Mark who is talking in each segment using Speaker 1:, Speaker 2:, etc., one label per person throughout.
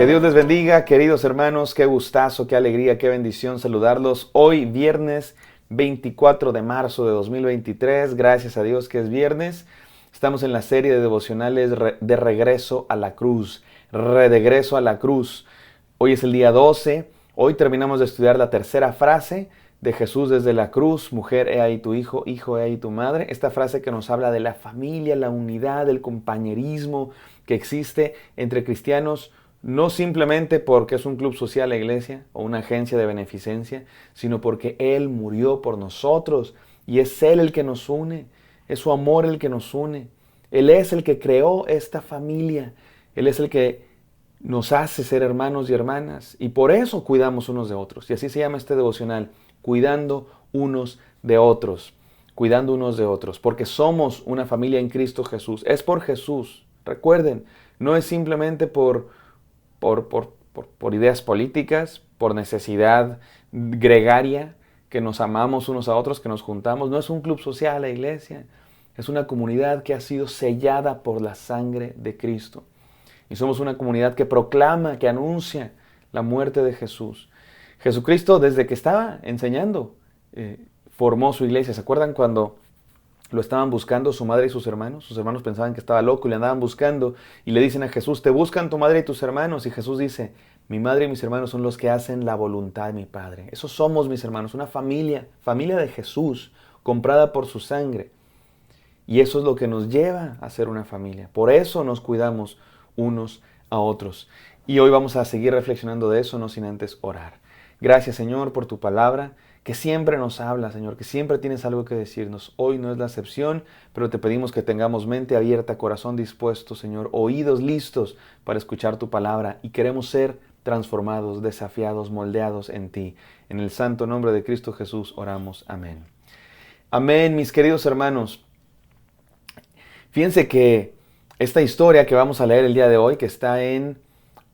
Speaker 1: Que Dios les bendiga, queridos hermanos, qué gustazo, qué alegría, qué bendición saludarlos. Hoy, viernes 24 de marzo de 2023, gracias a Dios que es viernes. Estamos en la serie de devocionales de regreso a la cruz, redegreso a la cruz. Hoy es el día 12, hoy terminamos de estudiar la tercera frase de Jesús desde la cruz, mujer, he ahí tu hijo, hijo, he ahí tu madre. Esta frase que nos habla de la familia, la unidad, el compañerismo que existe entre cristianos, no simplemente porque es un club social la iglesia o una agencia de beneficencia, sino porque Él murió por nosotros y es Él el que nos une, es su amor el que nos une. Él es el que creó esta familia, Él es el que nos hace ser hermanos y hermanas y por eso cuidamos unos de otros. Y así se llama este devocional, cuidando unos de otros, cuidando unos de otros, porque somos una familia en Cristo Jesús. Es por Jesús, recuerden, no es simplemente por ideas políticas, por necesidad gregaria, que nos amamos unos a otros, que nos juntamos. No es un club social la iglesia, es una comunidad que ha sido sellada por la sangre de Cristo. Y somos una comunidad que proclama, que anuncia la muerte de Jesús. Jesucristo, desde que estaba enseñando, formó su iglesia. ¿Se acuerdan cuando lo estaban buscando su madre y sus hermanos? Sus hermanos pensaban que estaba loco y le andaban buscando y le dicen a Jesús, te buscan tu madre y tus hermanos. Y Jesús dice, mi madre y mis hermanos son los que hacen la voluntad de mi Padre. Esos somos mis hermanos, una familia, familia de Jesús, comprada por su sangre. Y eso es lo que nos lleva a ser una familia. Por eso nos cuidamos unos a otros. Y hoy vamos a seguir reflexionando de eso, no sin antes orar. Gracias, Señor, por tu palabra, que siempre nos habla, Señor, que siempre tienes algo que decirnos. Hoy no es la excepción, pero te pedimos que tengamos mente abierta, corazón dispuesto, Señor, oídos listos para escuchar tu palabra y queremos ser transformados, desafiados, moldeados en ti. En el santo nombre de Cristo Jesús oramos. Amén. Amén, mis queridos hermanos. Fíjense que esta historia que vamos a leer el día de hoy, que está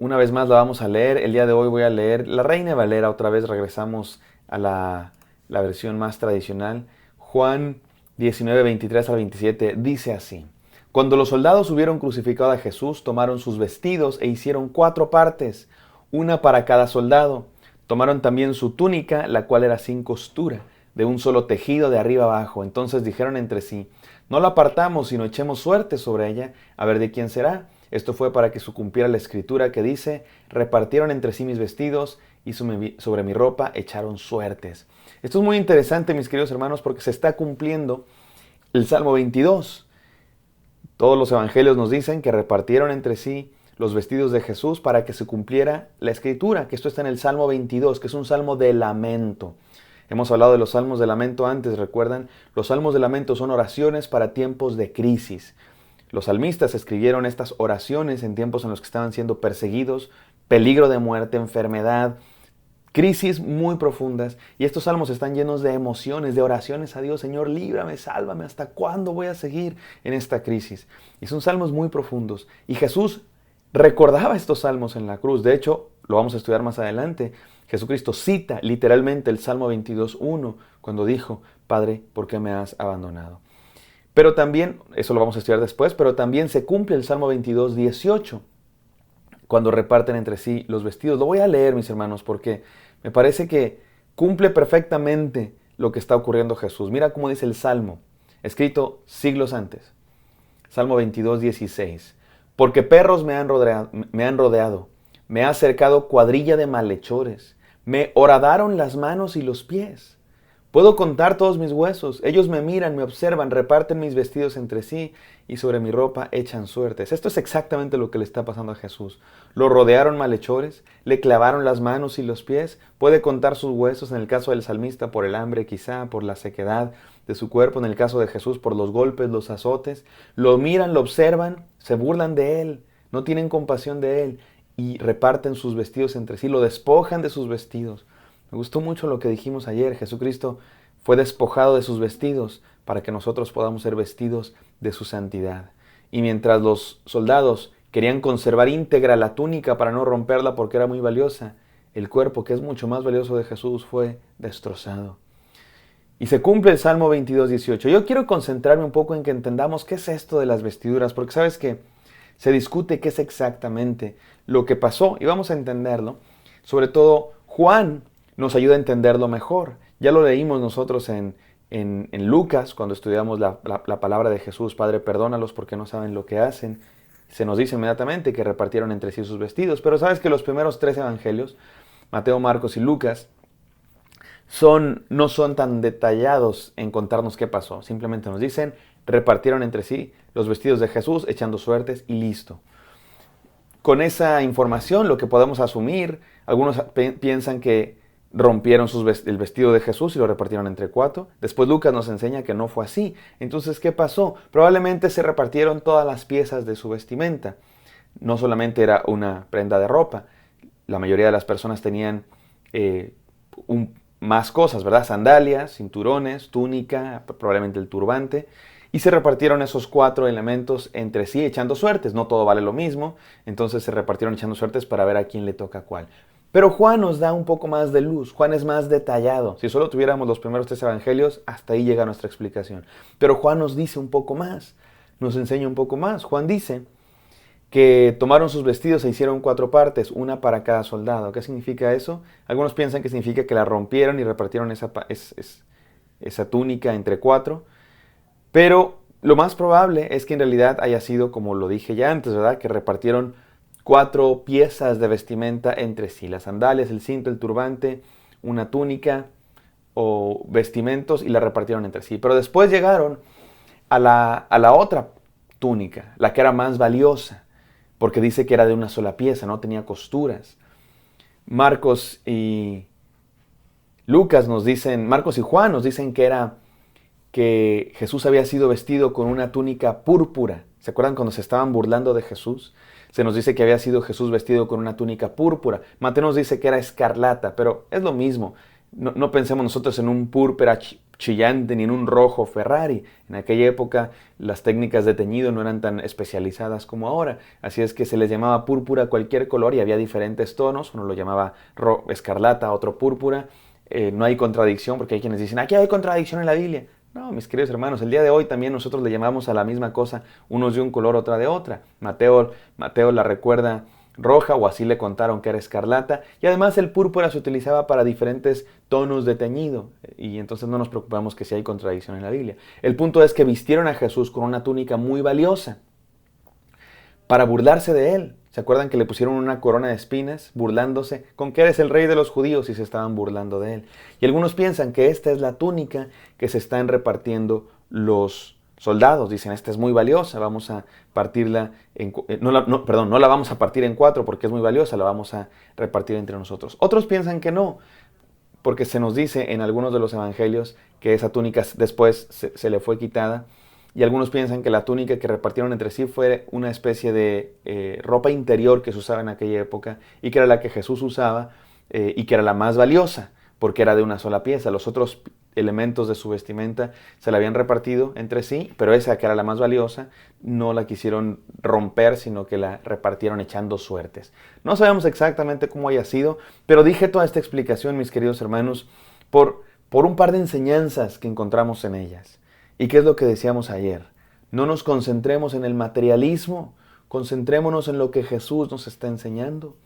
Speaker 1: una vez más la vamos a leer, el día de hoy voy a leer la Reina Valera, otra vez regresamos a la versión más tradicional. Juan 19, 23 al 27 dice así. Cuando los soldados hubieron crucificado a Jesús, tomaron sus vestidos e hicieron 4 partes, una para cada soldado. Tomaron también su túnica, la cual era sin costura, de un solo tejido de arriba abajo. Entonces dijeron entre sí, no la partamos, sino echemos suerte sobre ella, a ver de quién será. Esto fue para que se cumpliera la escritura que dice, repartieron entre sí mis vestidos y sobre mi ropa echaron suertes. Esto es muy interesante, mis queridos hermanos, porque se está cumpliendo el Salmo 22. Todos los evangelios nos dicen que repartieron entre sí los vestidos de Jesús para que se cumpliera la escritura, que esto está en el Salmo 22, que es un salmo de lamento. Hemos hablado de los salmos de lamento antes, ¿recuerdan? Los salmos de lamento son oraciones para tiempos de crisis. Los salmistas escribieron estas oraciones en tiempos en los que estaban siendo perseguidos, peligro de muerte, enfermedad, crisis muy profundas. Y estos salmos están llenos de emociones, de oraciones a Dios. Señor, líbrame, sálvame. ¿Hasta cuándo voy a seguir en esta crisis? Y son salmos muy profundos. Y Jesús recordaba estos salmos en la cruz. De hecho, lo vamos a estudiar más adelante. Jesucristo cita literalmente el Salmo 22:1 cuando dijo, Padre, ¿por qué me has abandonado? Pero también, eso lo vamos a estudiar después, pero también se cumple el Salmo 22:18 cuando reparten entre sí los vestidos. Lo voy a leer, mis hermanos, porque me parece que cumple perfectamente lo que está ocurriendo Jesús. Mira cómo dice el Salmo, escrito siglos antes. Salmo 22:16. Porque perros me han rodeado, me ha cercado cuadrilla de malhechores, me horadaron las manos y los pies. Puedo contar todos mis huesos, ellos me miran, me observan, reparten mis vestidos entre sí y sobre mi ropa echan suertes. Esto es exactamente lo que le está pasando a Jesús. Lo rodearon malhechores, le clavaron las manos y los pies, puede contar sus huesos en el caso del salmista por el hambre quizá, por la sequedad de su cuerpo, en el caso de Jesús por los golpes, los azotes. Lo miran, lo observan, se burlan de él, no tienen compasión de él y reparten sus vestidos entre sí, lo despojan de sus vestidos. Me gustó mucho lo que dijimos ayer. Jesucristo fue despojado de sus vestidos para que nosotros podamos ser vestidos de su santidad. Y mientras los soldados querían conservar íntegra la túnica para no romperla porque era muy valiosa, el cuerpo, que es mucho más valioso de Jesús, fue destrozado. Y se cumple el Salmo 22:18. Yo quiero concentrarme un poco en que entendamos qué es esto de las vestiduras, porque sabes que Se discute qué es exactamente lo que pasó y vamos a entenderlo. Sobre todo, Juan nos ayuda a entenderlo mejor. Ya lo leímos nosotros en Lucas, cuando estudiamos la palabra de Jesús: Padre, perdónalos porque no saben lo que hacen. Se nos dice inmediatamente que repartieron entre sí sus vestidos. Pero sabes que los primeros 3 evangelios, Mateo, Marcos y Lucas, no son tan detallados en contarnos qué pasó. Simplemente nos dicen: repartieron entre sí los vestidos de Jesús, echando suertes, y listo. Con esa información, lo que podemos asumir, algunos piensan que rompieron el vestido de Jesús y lo repartieron entre 4. Después Lucas nos enseña que no fue así. Entonces, ¿qué pasó? Probablemente se repartieron todas las piezas de su vestimenta. No solamente era una prenda de ropa. La mayoría de las personas tenían más cosas, ¿verdad? Sandalias, cinturones, túnica, probablemente el turbante. Y se repartieron esos 4 elementos entre sí, echando suertes. No todo vale lo mismo, entonces se repartieron echando suertes para ver a quién le toca cuál. Pero Juan nos da un poco más de luz. Juan es más detallado. Si solo tuviéramos los primeros 3 evangelios, hasta ahí llega nuestra explicación. Pero Juan nos dice un poco más, nos enseña un poco más. Juan dice que tomaron sus vestidos e hicieron 4 partes, una para cada soldado. ¿Qué significa eso? Algunos piensan que significa que la rompieron y repartieron esa túnica entre 4. Pero lo más probable es que en realidad haya sido, como lo dije ya antes, ¿verdad? Que repartieron 4 piezas de vestimenta entre sí: las sandalias, el cinto, el turbante, una túnica o vestimentos, y la repartieron entre sí. Pero después llegaron a la otra túnica, la que era más valiosa, porque dice que era de una sola pieza, no tenía costuras. Marcos y Juan nos dicen que Jesús había sido vestido con una túnica púrpura. ¿Se acuerdan cuando se estaban burlando de Jesús? Se nos dice que había sido Jesús vestido con una túnica púrpura. Mateo nos dice que era escarlata, pero es lo mismo. No pensemos nosotros en un púrpura chillante ni en un rojo Ferrari. En aquella época las técnicas de teñido no eran tan especializadas como ahora. Así es que se les llamaba púrpura a cualquier color y había diferentes tonos. Uno lo llamaba escarlata, otro púrpura. No hay contradicción, porque hay quienes dicen: aquí hay contradicción en la Biblia. No, mis queridos hermanos, el día de hoy también nosotros le llamamos a la misma cosa, unos de un color, otra de otra. Mateo la recuerda roja, o así le contaron que era escarlata, y además el púrpura se utilizaba para diferentes tonos de teñido, y entonces no nos preocupamos que si hay contradicción en la Biblia. El punto es que vistieron a Jesús con una túnica muy valiosa para burlarse de él. ¿Se acuerdan que le pusieron una corona de espinas, burlándose con que eres el rey de los judíos, y se estaban burlando de él? Y algunos piensan que esta es la túnica que se están repartiendo los soldados. Dicen: esta es muy valiosa, vamos a partirla no la vamos a partir en 4 porque es muy valiosa, la vamos a repartir entre nosotros. Otros piensan que no, porque se nos dice en algunos de los evangelios que esa túnica después se le fue quitada. Y algunos piensan que la túnica que repartieron entre sí fue una especie de ropa interior que se usaba en aquella época, y que era la que Jesús usaba, y que era la más valiosa porque era de una sola pieza. Los otros elementos de su vestimenta se la habían repartido entre sí, pero esa, que era la más valiosa, no la quisieron romper, sino que la repartieron echando suertes. No sabemos exactamente cómo haya sido, pero dije toda esta explicación, mis queridos hermanos, por un par de enseñanzas que encontramos en ellas. ¿Y qué es lo que decíamos ayer? No nos concentremos en el materialismo, concentrémonos en lo que Jesús nos está enseñando.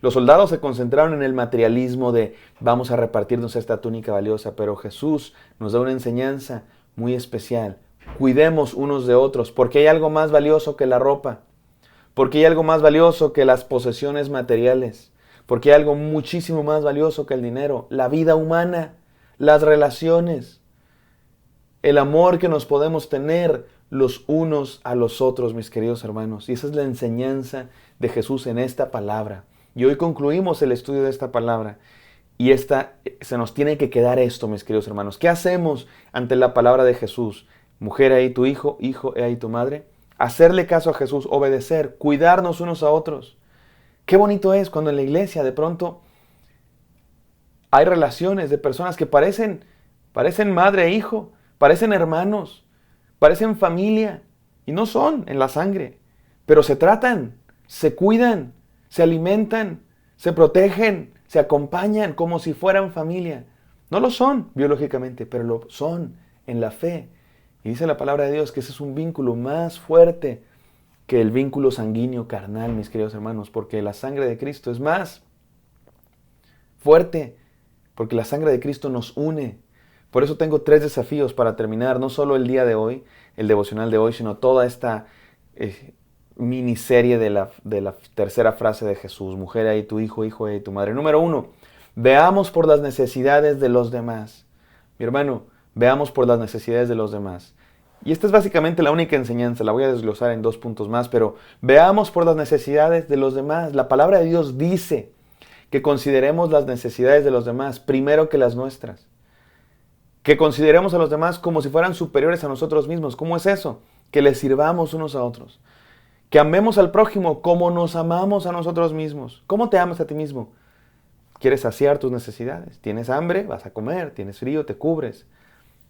Speaker 1: Los soldados se concentraron en el materialismo de vamos a repartirnos esta túnica valiosa, pero Jesús nos da una enseñanza muy especial. Cuidemos unos de otros, porque hay algo más valioso que la ropa, porque hay algo más valioso que las posesiones materiales, porque hay algo muchísimo más valioso que el dinero: la vida humana, las relaciones, el amor que nos podemos tener los unos a los otros, mis queridos hermanos. Y esa es la enseñanza de Jesús en esta palabra. Y hoy concluimos el estudio de esta palabra. Y se nos tiene que quedar esto, mis queridos hermanos. ¿Qué hacemos ante la palabra de Jesús? Mujer, he ahí tu hijo, hijo, he ahí tu madre. Hacerle caso a Jesús, obedecer, cuidarnos unos a otros. Qué bonito es cuando en la iglesia de pronto hay relaciones de personas que parecen madre e hijo, parecen hermanos, parecen familia, y no son en la sangre, pero se tratan, se cuidan, se alimentan, se protegen, se acompañan como si fueran familia. No lo son biológicamente, pero lo son en la fe. Y dice la palabra de Dios que ese es un vínculo más fuerte que el vínculo sanguíneo carnal, mis queridos hermanos, porque la sangre de Cristo es más fuerte, porque la sangre de Cristo nos une. Por eso tengo 3 desafíos para terminar, no solo el día de hoy, el devocional de hoy, sino toda esta miniserie de la tercera frase de Jesús: mujer, ahí tu hijo, hijo, ahí tu madre. Número 1, veamos por las necesidades de los demás. Mi hermano, veamos por las necesidades de los demás. Y esta es básicamente la única enseñanza, la voy a desglosar en 2 puntos más, pero veamos por las necesidades de los demás. La palabra de Dios dice que consideremos las necesidades de los demás primero que las nuestras. Que consideremos a los demás como si fueran superiores a nosotros mismos. ¿Cómo es eso? Que les sirvamos unos a otros. Que amemos al prójimo como nos amamos a nosotros mismos. ¿Cómo te amas a ti mismo? ¿Quieres saciar tus necesidades? ¿Tienes hambre? Vas a comer. ¿Tienes frío? Te cubres.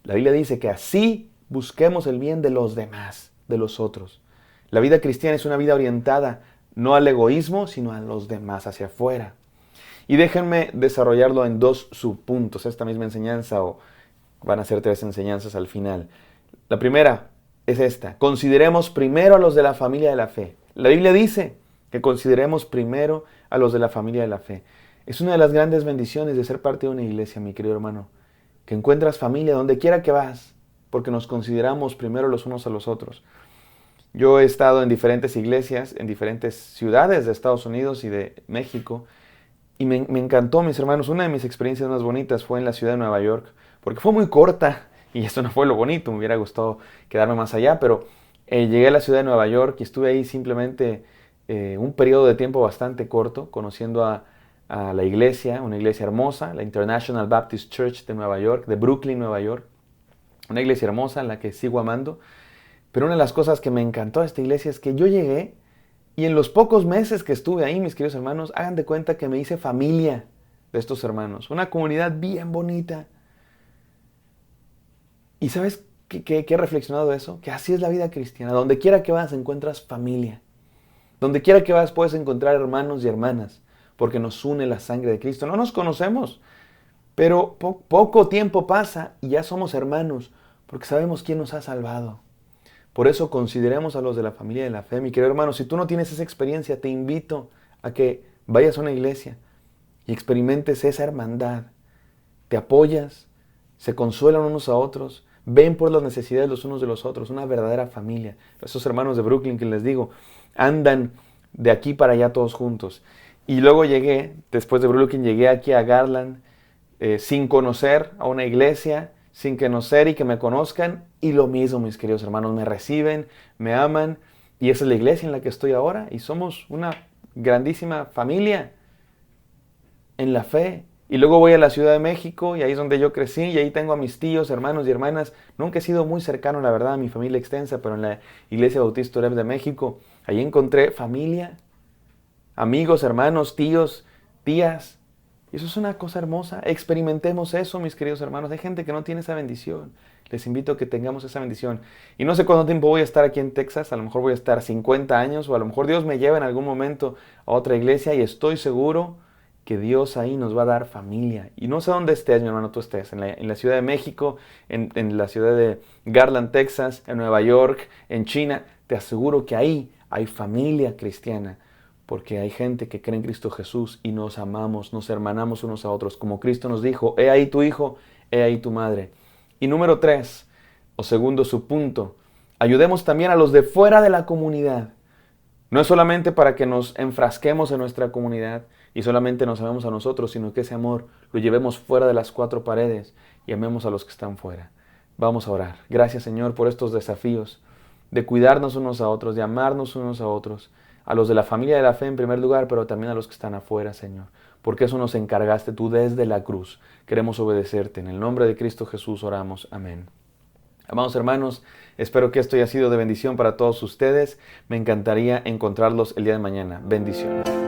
Speaker 1: La Biblia dice que así busquemos el bien de los demás, de los otros. La vida cristiana es una vida orientada no al egoísmo, sino a los demás, hacia afuera. Y déjenme desarrollarlo en 2 subpuntos, esta misma enseñanza, o van a ser 3 enseñanzas al final. La primera es esta: consideremos primero a los de la familia de la fe. La Biblia dice que consideremos primero a los de la familia de la fe. Es una de las grandes bendiciones de ser parte de una iglesia, mi querido hermano, que encuentras familia donde quiera que vas, porque nos consideramos primero los unos a los otros. Yo he estado en diferentes iglesias, en diferentes ciudades de Estados Unidos y de México, y me encantó, mis hermanos. Una de mis experiencias más bonitas fue en la ciudad de Nueva York, porque fue muy corta, y eso no fue lo bonito, me hubiera gustado quedarme más allá, pero llegué a la ciudad de Nueva York y estuve ahí simplemente un periodo de tiempo bastante corto, conociendo a la iglesia, una iglesia hermosa, la International Baptist Church de Nueva York, de Brooklyn, Nueva York. Una iglesia hermosa en la que sigo amando. Pero una de las cosas que me encantó de esta iglesia es que yo llegué y en los pocos meses que estuve ahí, mis queridos hermanos, hagan de cuenta que me hice familia de estos hermanos. Una comunidad bien bonita. ¿Y sabes qué he reflexionado de eso? Que así es la vida cristiana. Donde quiera que vas encuentras familia. Donde quiera que vas puedes encontrar hermanos y hermanas, porque nos une la sangre de Cristo. No nos conocemos, pero poco tiempo pasa y ya somos hermanos, porque sabemos quién nos ha salvado. Por eso consideremos a los de la familia de la fe. Mi querido hermano, si tú no tienes esa experiencia, te invito a que vayas a una iglesia y experimentes esa hermandad. Te apoyas, se consuelan unos a otros, ven por las necesidades los unos de los otros, una verdadera familia. Esos hermanos de Brooklyn que les digo, andan de aquí para allá todos juntos. Y luego después de Brooklyn, llegué aquí a Garland, sin conocer a una iglesia, sin conocer y que me conozcan, y lo mismo, mis queridos hermanos, me reciben, me aman, y esa es la iglesia en la que estoy ahora, y somos una grandísima familia en la fe. Y luego voy a la Ciudad de México, y ahí es donde yo crecí, y ahí tengo a mis tíos, hermanos y hermanas. Nunca he sido muy cercano, la verdad, a mi familia extensa, pero en la Iglesia Bautista Oreb de México, ahí encontré familia, amigos, hermanos, tíos, tías. Y eso es una cosa hermosa. Experimentemos eso, mis queridos hermanos. Hay gente que no tiene esa bendición. Les invito a que tengamos esa bendición. Y no sé cuánto tiempo voy a estar aquí en Texas. A lo mejor voy a estar 50 años, o a lo mejor Dios me lleva en algún momento a otra iglesia, y estoy seguro que Dios ahí nos va a dar familia. Y no sé dónde estés, mi hermano, tú estés. En la Ciudad de México, en la ciudad de Garland, Texas, en Nueva York, en China. Te aseguro que ahí hay familia cristiana. Porque hay gente que cree en Cristo Jesús y nos amamos, nos hermanamos unos a otros. Como Cristo nos dijo, he ahí tu hijo, he ahí tu madre. Y número 3, o segundo subpunto, ayudemos también a los de fuera de la comunidad. No es solamente para que nos enfrasquemos en nuestra comunidad y solamente nos amemos a nosotros, sino que ese amor lo llevemos fuera de las 4 paredes y amemos a los que están fuera. Vamos a orar. Gracias, Señor, por estos desafíos de cuidarnos unos a otros, de amarnos unos a otros. A los de la familia de la fe en primer lugar, pero también a los que están afuera, Señor. Porque eso nos encargaste tú desde la cruz. Queremos obedecerte. En el nombre de Cristo Jesús oramos. Amén. Amados hermanos, espero que esto haya sido de bendición para todos ustedes. Me encantaría encontrarlos el día de mañana. Bendiciones.